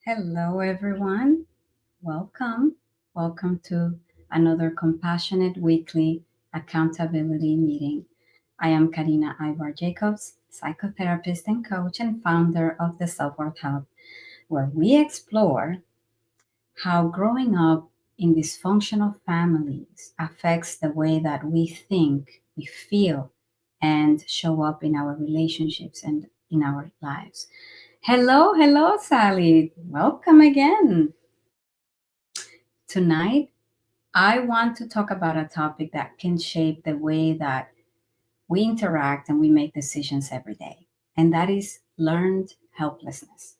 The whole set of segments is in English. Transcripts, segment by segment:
Hello, everyone. Welcome. Welcome to another compassionate weekly accountability meeting. I am Karina Aybar Jacobs, psychotherapist and coach and founder of the Self-Worth Hub, where we explore how growing up in dysfunctional families affects the way that we think, we feel, and show up in our relationships and in our lives. Hello, Sally. Welcome again. Tonight, I want to talk about a topic that can shape the way that we interact and we make decisions every day, and that is learned helplessness.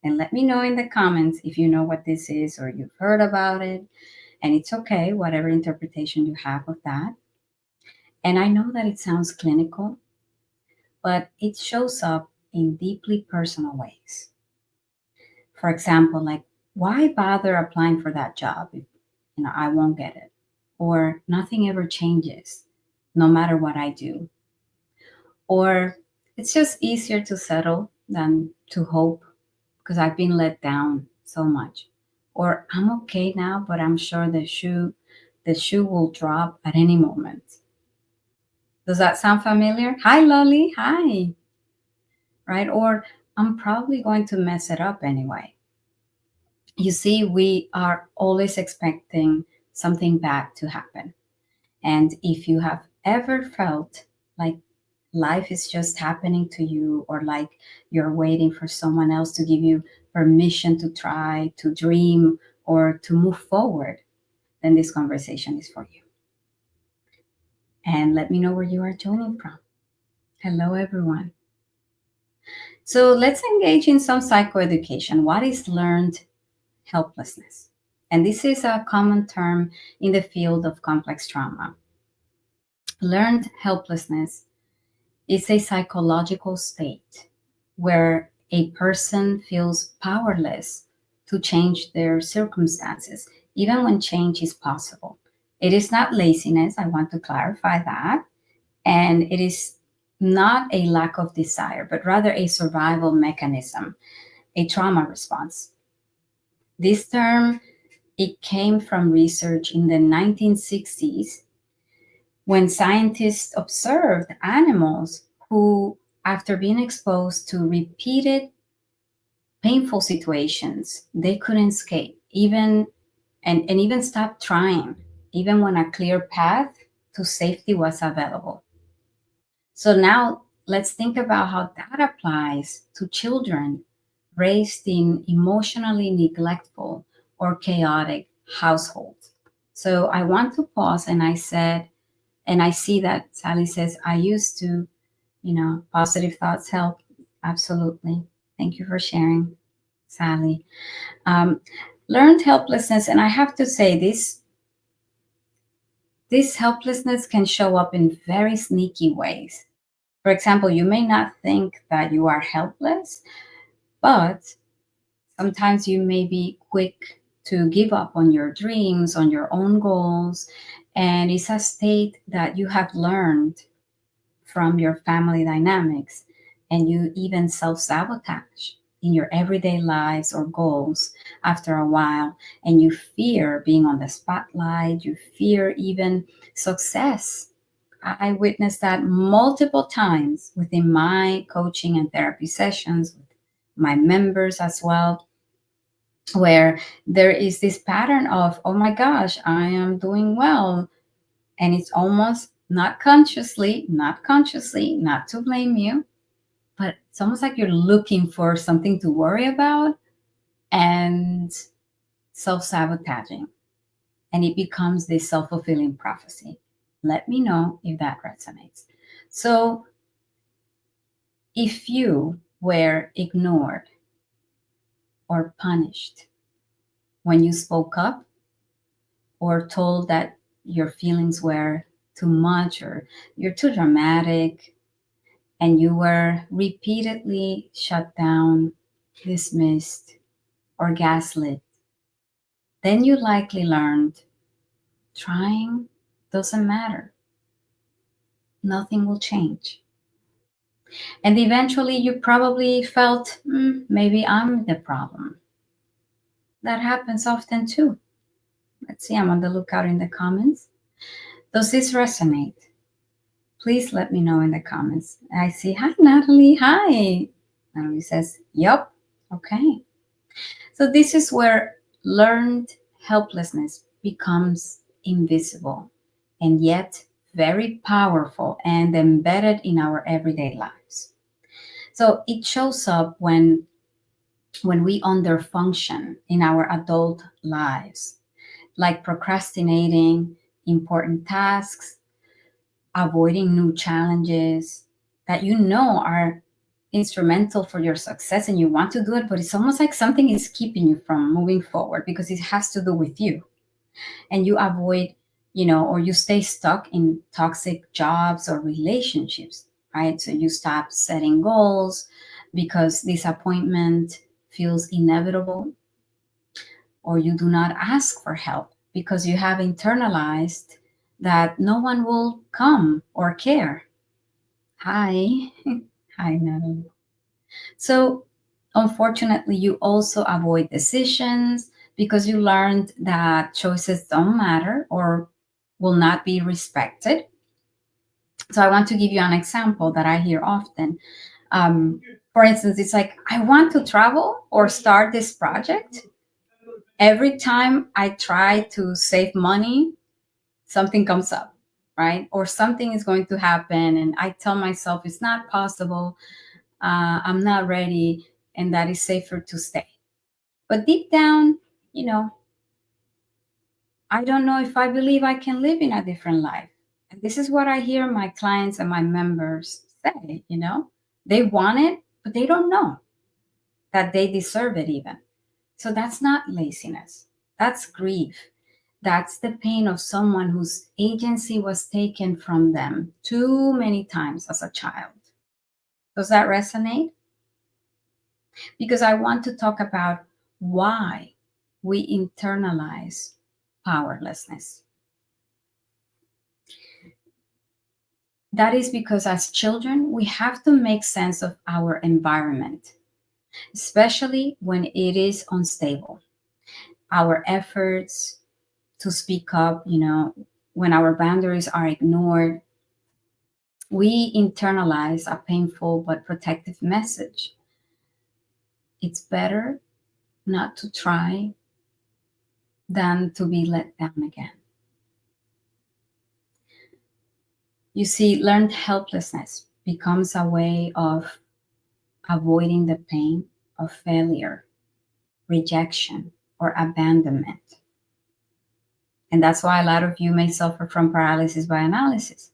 And let me know in the comments if you know what this is or you've heard about it. And it's okay, whatever interpretation you have of that. And I know that it sounds clinical, but it shows up in deeply personal ways. For example, like, why bother applying for that job if I won't get it? Or nothing ever changes no matter what I do. Or it's just easier to settle than to hope because I've been let down so much. Or I'm okay now, but I'm sure the shoe will drop at any moment. Does that sound familiar? Hi Lolly, hi. Right? Or I'm probably going to mess it up anyway. You see, we are always expecting something bad to happen. And if you have ever felt like life is just happening to you, or like you're waiting for someone else to give you permission to try, to dream, or to move forward, then this conversation is for you. And let me know where you are joining from. Hello, everyone. So let's engage in some psychoeducation. What is learned helplessness? And this is a common term in the field of complex trauma. Learned helplessness is a psychological state where a person feels powerless to change their circumstances, even when change is possible. It is not laziness, I want to clarify that. And it is not a lack of desire, but rather a survival mechanism, a trauma response. This term, it came from research in the 1960s when scientists observed animals who, after being exposed to repeated painful situations, they couldn't escape, and even stop trying, even when a clear path to safety was available. So now let's think about how that applies to children raised in emotionally neglectful or chaotic households. So I want to pause, and I see that Sally says, I used to, positive thoughts help. Absolutely. Thank you for sharing, Sally. Um, Learned helplessness, and I have to say this helplessness can show up in very sneaky ways. For example, you may not think that you are helpless, but sometimes you may be quick to give up on your dreams, on your own goals, and it's a state that you have learned from your family dynamics, and you even self sabotage in your everyday lives or goals after a while, and you fear being on the spotlight, you fear even success. I witnessed that multiple times within my coaching and therapy sessions with my members as well, where there is this pattern of, oh my gosh, I am doing well. And it's almost not consciously, not to blame you, but it's almost like you're looking for something to worry about and self sabotaging. And it becomes this self fulfilling prophecy. Let me know if that resonates. So, if you were ignored or punished when you spoke up, or told that your feelings were too much or you're too dramatic, and you were repeatedly shut down, dismissed, or gaslit, then you likely learned trying doesn't matter. Nothing will change. And eventually you probably felt, maybe I'm the problem. That happens often too. Let's see, I'm on the lookout in the comments. Does this resonate? Please let me know in the comments. I see, hi, Natalie. Hi. Natalie says, yup. Okay. So this is where learned helplessness becomes invisible and yet very powerful and embedded in our everyday lives. So it shows up when we underfunction in our adult lives, like procrastinating important tasks, avoiding new challenges that you know are instrumental for your success and you want to do it, but it's almost like something is keeping you from moving forward because it has to do with you. And you avoid, or you stay stuck in toxic jobs or relationships, right? So you stop setting goals because disappointment feels inevitable, or you do not ask for help because you have internalized that no one will come or care. Hi. Hi, Natalie. So, unfortunately, you also avoid decisions because you learned that choices don't matter or will not be respected. So, I want to give you an example that I hear often. For instance, it's like, I want to travel or start this project. Every time I try to save money, something comes up, right? Or something is going to happen, and I tell myself it's not possible, I'm not ready, and that is safer to stay. But deep down, you know, I don't know if I believe I can live in a different life. And this is what I hear my clients and my members say. They want it, but they don't know that they deserve it even. So that's not laziness. That's grief. That's the pain of someone whose agency was taken from them too many times as a child. Does that resonate? Because I want to talk about why we internalize powerlessness. That is because as children, we have to make sense of our environment, especially when it is unstable. Our efforts to speak up, when our boundaries are ignored, we internalize a painful but protective message. It's better not to try than to be let down again. You see, learned helplessness becomes a way of avoiding the pain of failure, rejection, or abandonment. And that's why a lot of you may suffer from paralysis by analysis.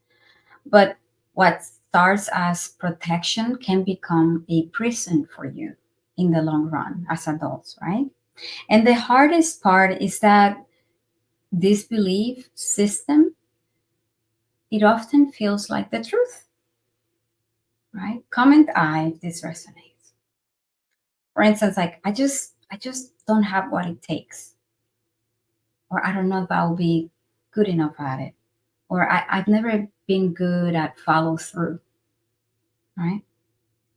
But what starts as protection can become a prison for you in the long run as adults, right? And the hardest part is that this belief system, it often feels like the truth, right? Comment I if this resonates. For instance, like I just don't have what it takes, or I don't know if I'll be good enough at it, or I've never been good at follow through, right?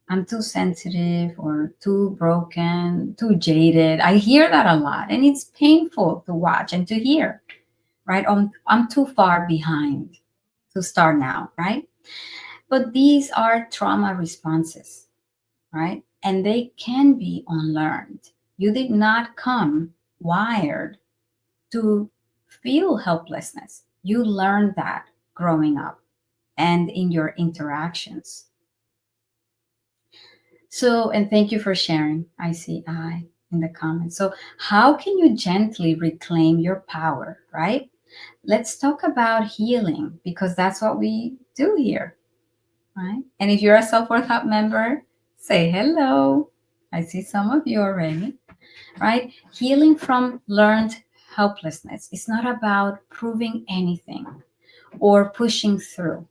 I'm too sensitive or too broken, too jaded. I hear that a lot, and it's painful to watch and to hear, right? I'm too far behind to start now, right? But these are trauma responses, right? And they can be unlearned. You did not come wired to feel helplessness. You learned that growing up and in your interactions. So, and thank you for sharing. I see I in the comments. So, how can you gently reclaim your power, right? Let's talk about healing because that's what we do here, right? And if you're a Self Worth Hub member, say hello. I see some of you already, right? Healing from learned helplessness. It's not about proving anything or pushing through.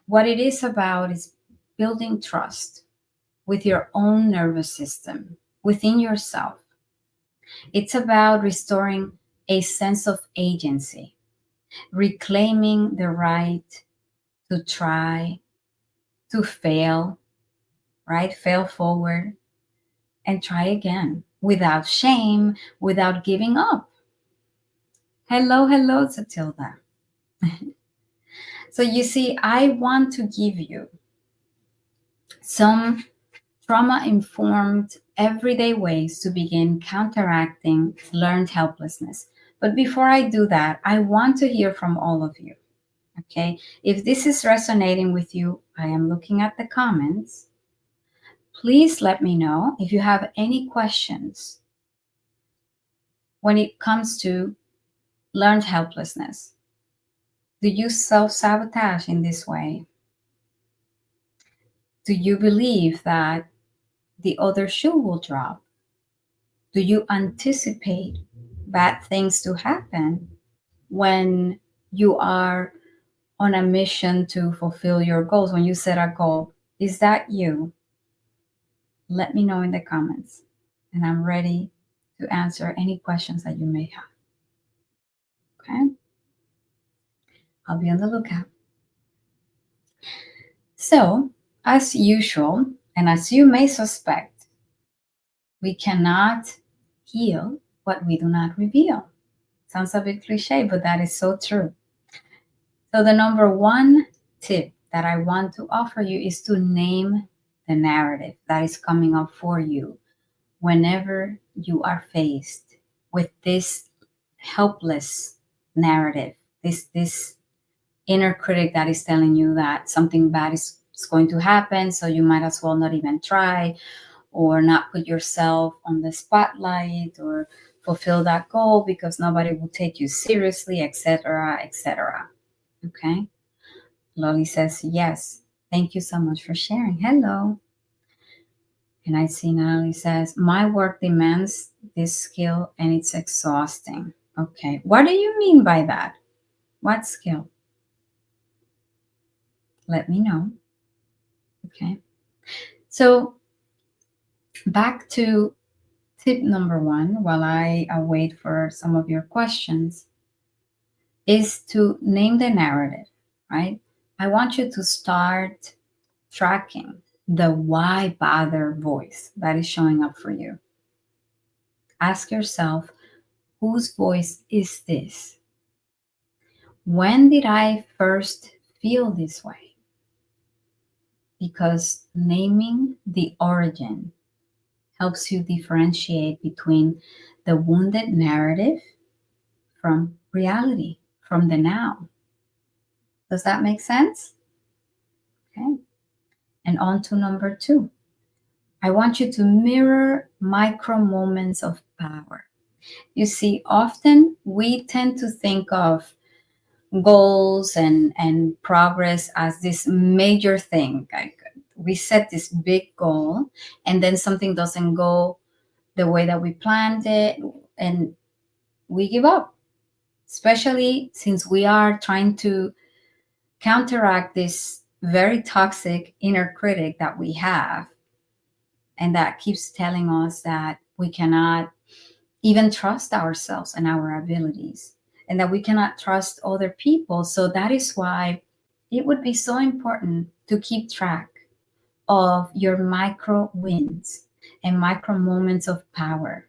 What it is about is building trust with your own nervous system, within yourself. It's about restoring a sense of agency, reclaiming the right to try, to fail, right? Fail forward and try again without shame, without giving up. Hello, hello, Satilda. So you see, I want to give you some trauma informed everyday ways to begin counteracting learned helplessness. But before I do that, I want to hear from all of you. Okay. If this is resonating with you, I am looking at the comments. Please let me know if you have any questions when it comes to learned helplessness. Do you self sabotage in this way? Do you believe that the other shoe will drop? Do you anticipate bad things to happen when you are on a mission to fulfill your goals? When you set a goal, is that you? Let me know in the comments, and I'm ready to answer any questions that you may have. Okay? I'll be on the lookout. So, as usual, and as you may suspect, we cannot heal what we do not reveal. Sounds a bit cliche, but that is so true. So, the number one tip that I want to offer you is to name the narrative that is coming up for you whenever you are faced with this helpless narrative, this inner critic that is telling you that something bad is going to happen, so you might as well not even try, or not put yourself on the spotlight, or fulfill that goal because nobody will take you seriously, etc., etc. Okay. Lolly says yes. Thank you so much for sharing. Hello. And I see Natalie says, my work demands this skill and it's exhausting. Okay. What do you mean by that? What skill? Let me know. Okay. So back to tip number one, while I wait for some of your questions, is to name the narrative, right? I want you to start tracking the why bother voice that is showing up for you. Ask yourself, whose voice is this? When did I first feel this way? Because naming the origin helps you differentiate between the wounded narrative from reality, from the now. Does that make sense? Okay. And on to number two. I want you to mirror micro moments of power. You see, often we tend to think of goals and progress as this major thing. Like we set this big goal and then something doesn't go the way that we planned it and we give up, especially since we are trying to counteract this very toxic inner critic that we have and that keeps telling us that we cannot even trust ourselves and our abilities, and that we cannot trust other people. So that is why it would be so important to keep track of your micro wins and micro moments of power.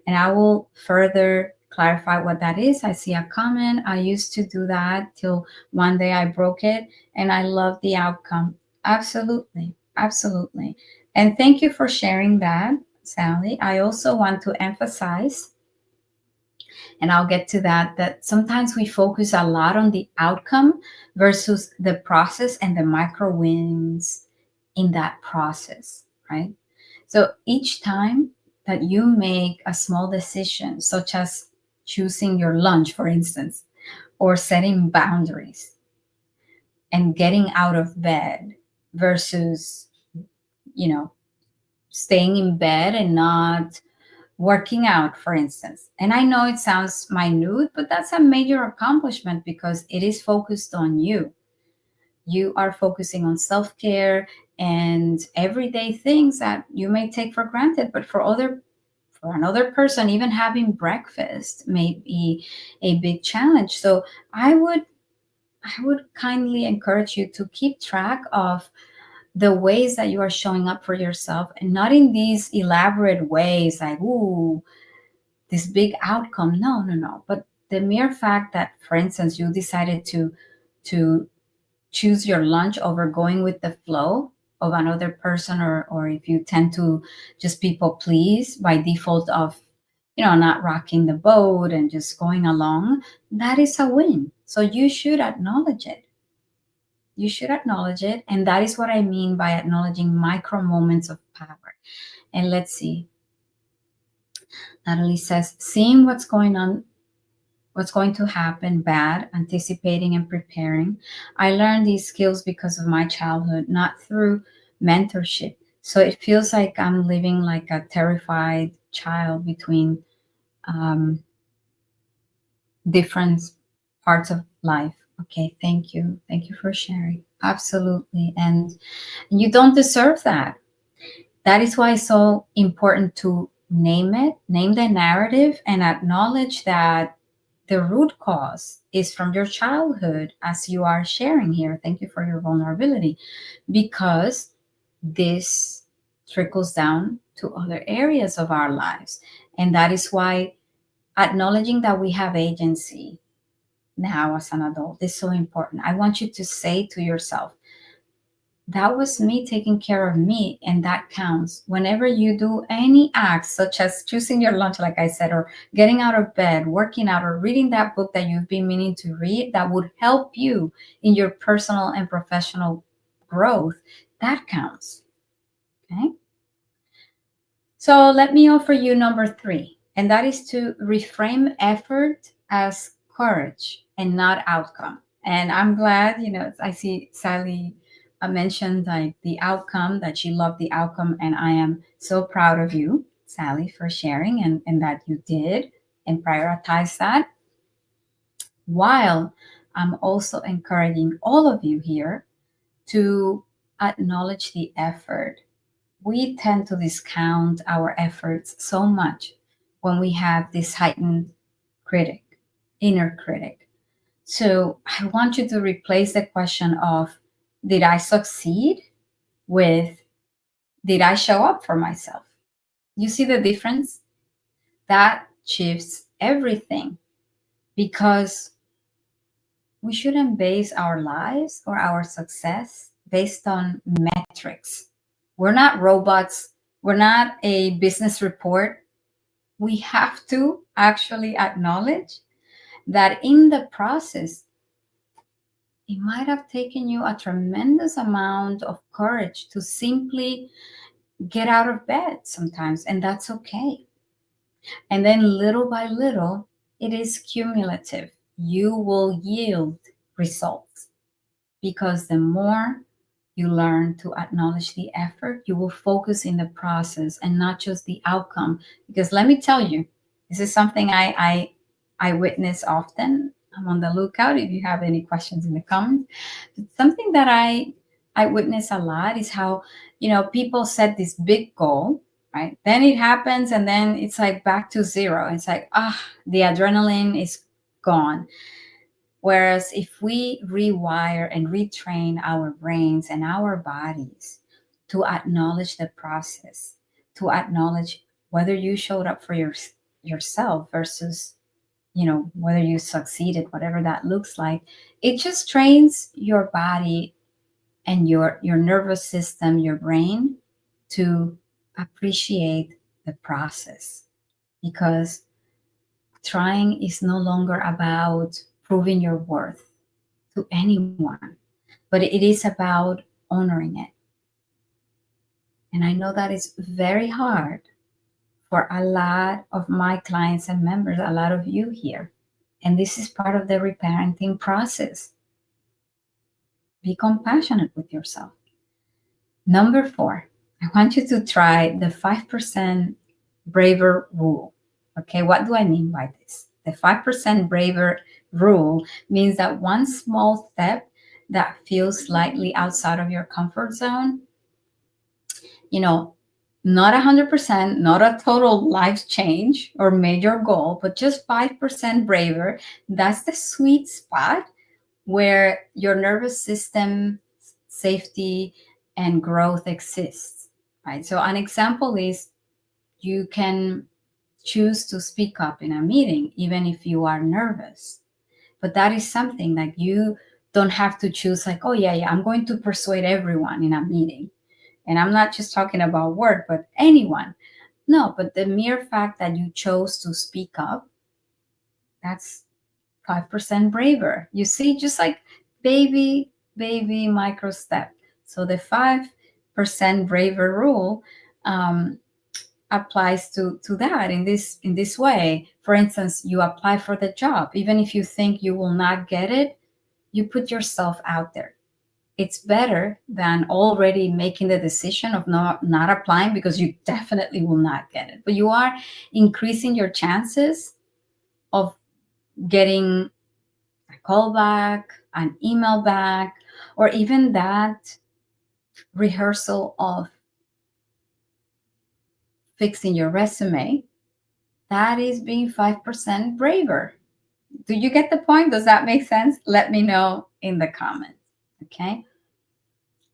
And I will further clarify what that is. I see a comment. I used to do that till one day I broke it and I love the outcome. Absolutely. Absolutely. And thank you for sharing that, Sally. I also want to emphasize, and I'll get to that, that sometimes we focus a lot on the outcome versus the process and the micro wins in that process, right? So each time that you make a small decision, such as choosing your lunch, for instance, or setting boundaries and getting out of bed versus, you know, staying in bed and not working out, for instance. And I know it sounds minute, but that's a major accomplishment because it is focused on you. You are focusing on self-care and everyday things that you may take for granted, but for another person, even having breakfast may be a big challenge. So I would kindly encourage you to keep track of the ways that you are showing up for yourself, and not in these elaborate ways like, ooh, this big outcome. No, no, no. But the mere fact that, for instance, you decided to choose your lunch over going with the flow of another person, or if you tend to just people please by default of, not rocking the boat and just going along, that is a win. So you should acknowledge it. You should acknowledge it. And that is what I mean by acknowledging micro moments of power. And let's see. Natalie says, seeing what's going to happen bad, anticipating and preparing. I learned these skills because of my childhood, not through mentorship. So it feels like I'm living like a terrified child between um, different parts of life. Okay, thank you. Thank you for sharing. Absolutely. And you don't deserve that. That is why it's so important to name it, name the narrative, and acknowledge that the root cause is from your childhood, as you are sharing here. Thank you for your vulnerability, because this trickles down to other areas of our lives. And that is why acknowledging that we have agency now as an adult is so important. I want you to say to yourself, that was me taking care of me, and that counts. Whenever you do any acts, such as choosing your lunch, like I said, or getting out of bed, working out, or reading that book that you've been meaning to read that would help you in your personal and professional growth, that counts. Okay. So let me offer you number 3, and that is to reframe effort as courage and not outcome. And I'm glad, I see Sally mentioned like the outcome, that she loved the outcome. And I am so proud of you, Sally, for sharing, and that you did and prioritize that. While I'm also encouraging all of you here to acknowledge the effort. We tend to discount our efforts so much when we have this heightened critic, inner critic. So I want you to replace the question of, did I succeed, with, did I show up for myself? You see the difference? That shifts everything, because we shouldn't base our lives or our success based on metrics. We're not robots. We're not a business report. We have to actually acknowledge that in the process, it might have taken you a tremendous amount of courage to simply get out of bed sometimes, and that's okay. And then little by little, it is cumulative. You will yield results, because the more you learn to acknowledge the effort, you will focus in the process and not just the outcome. Because let me tell you, this is something I witness often. I'm on the lookout if you have any questions in the comments. But something that I witness a lot is how, people set this big goal, right? Then it happens, and then it's like back to zero. It's like, the adrenaline is gone. Whereas if we rewire and retrain our brains and our bodies to acknowledge the process, to acknowledge whether you showed up for yourself versus, whether you succeeded, whatever that looks like, it just trains your body and your nervous system, your brain, to appreciate the process. Because trying is no longer about proving your worth to anyone, but it is about honoring it. And I know that it's very hard for a lot of my clients and members, a lot of you here. And this is part of the reparenting process. Be compassionate with yourself. Number 4, I want you to try the 5% braver rule. Okay, what do I mean by this? The 5% braver rule means that one small step that feels slightly outside of your comfort zone, not 100%, not a total life change or major goal, but just 5% braver. That's the sweet spot where your nervous system safety and growth exists, right? So an example is you can choose to speak up in a meeting, even if you are nervous. But that is something like you don't have to choose, like, oh, yeah, I'm going to persuade everyone in a meeting. And I'm not just talking about work, but anyone. No, but the mere fact that you chose to speak up, that's 5% braver. You see, just like baby micro step. So the 5% braver rule um, applies to that in this way. For instance, you apply for the job, even if you think you will not get it, you put yourself out there. It's better than already making the decision of not applying because you definitely will not get it. But you are increasing your chances of getting a call back, an email back, or even that rehearsal of fixing your resume. That is being 5% braver. Do you get the point? Does that make sense? Let me know in the comments. Okay.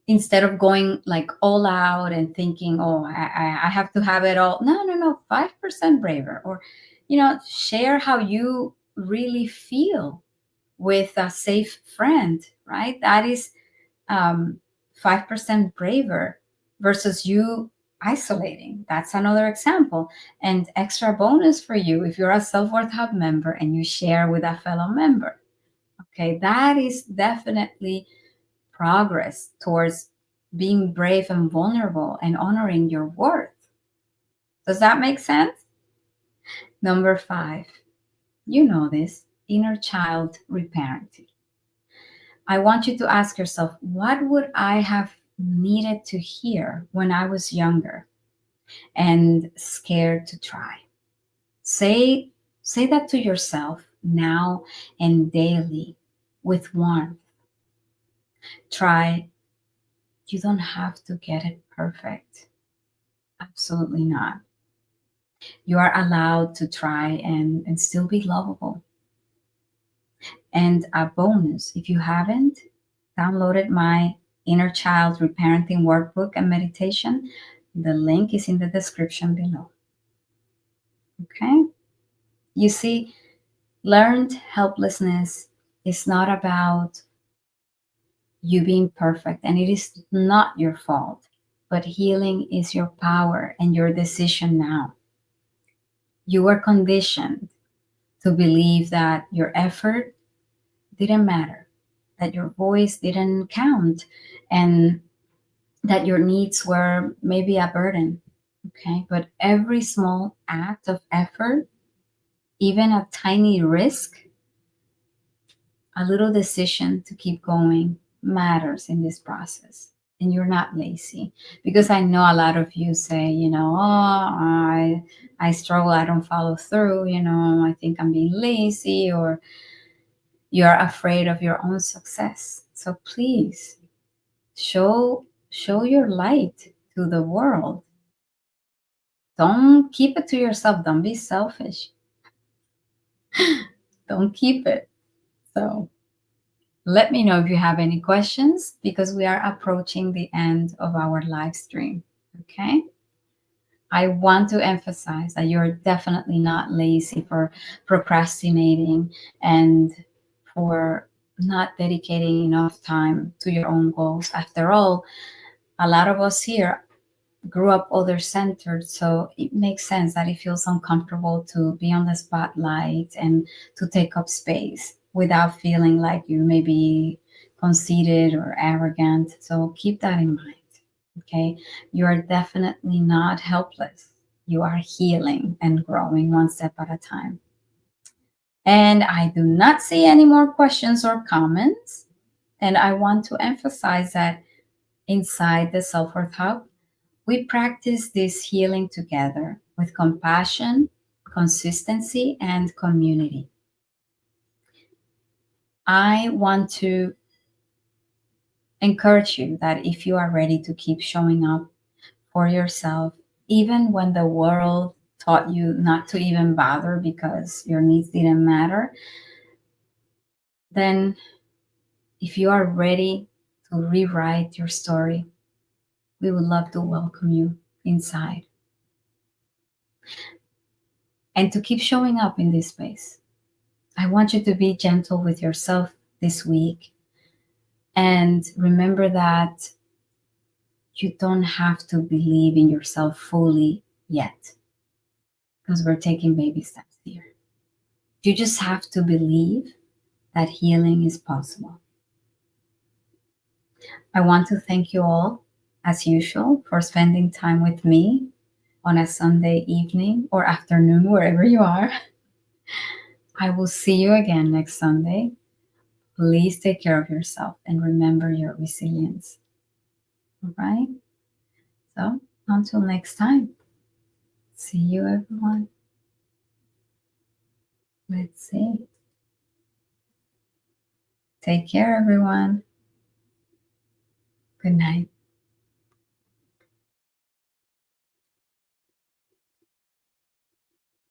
Instead of going like all out and thinking, oh, I have to have it all. No, 5% braver. Or, share how you really feel with a safe friend, right? That is 5% braver versus you isolating. That's another example. And extra bonus for you if you're a Self Worth Hub member and you share with a fellow member. Okay, that is definitely progress towards being brave and vulnerable and honoring your worth. Does that make sense? Number 5, you know this, inner child reparenting. I want you to ask yourself, what would I have needed to hear when I was younger and scared to try? Say that to yourself now and daily with warmth. Try. You don't have to get it perfect. Absolutely not. You are allowed to try and still be lovable. And a bonus, if you haven't downloaded my Inner Child Reparenting Workbook and Meditation, the link is in the description below. Okay? You see, learned helplessness is not about you being perfect, and it is not your fault, but healing is your power and your decision now. You were conditioned to believe that your effort didn't matter, that your voice didn't count, and that your needs were maybe a burden. Okay. But every small act of effort, even a tiny risk, a little decision to keep going matters in this process. And you're not lazy, because I know a lot of you say, oh, I struggle, I don't follow through, I think I'm being lazy, or you're afraid of your own success. So please show your light to the world. Don't keep it to yourself. Don't be selfish. Don't keep it. So let me know if you have any questions, because we are approaching the end of our live stream. Okay. I want to emphasize that you're definitely not lazy for procrastinating and for not dedicating enough time to your own goals. After all, a lot of us here grew up other centered, so it makes sense that it feels uncomfortable to be on the spotlight and to take up space without feeling like you may be conceited or arrogant. So keep that in mind. Okay, you are definitely not helpless. You are healing and growing one step at a time. And I do not see any more questions or comments. And I want to emphasize that inside the Self Worth Hub, we practice this healing together with compassion, consistency, and community. I want to encourage you that if you are ready to keep showing up for yourself, even when the world taught you not to even bother because your needs didn't matter, then if you are ready to rewrite your story, we would love to welcome you inside and to keep showing up in this space. I want you to be gentle with yourself this week and remember that you don't have to believe in yourself fully yet because we're taking baby steps here. You just have to believe that healing is possible. I want to thank you all, as usual, for spending time with me on a Sunday evening or afternoon, wherever you are. I will see you again next Sunday. Please take care of yourself and remember your resilience. All right? So, until next time, see you, everyone. Let's see. Take care, everyone. Good night.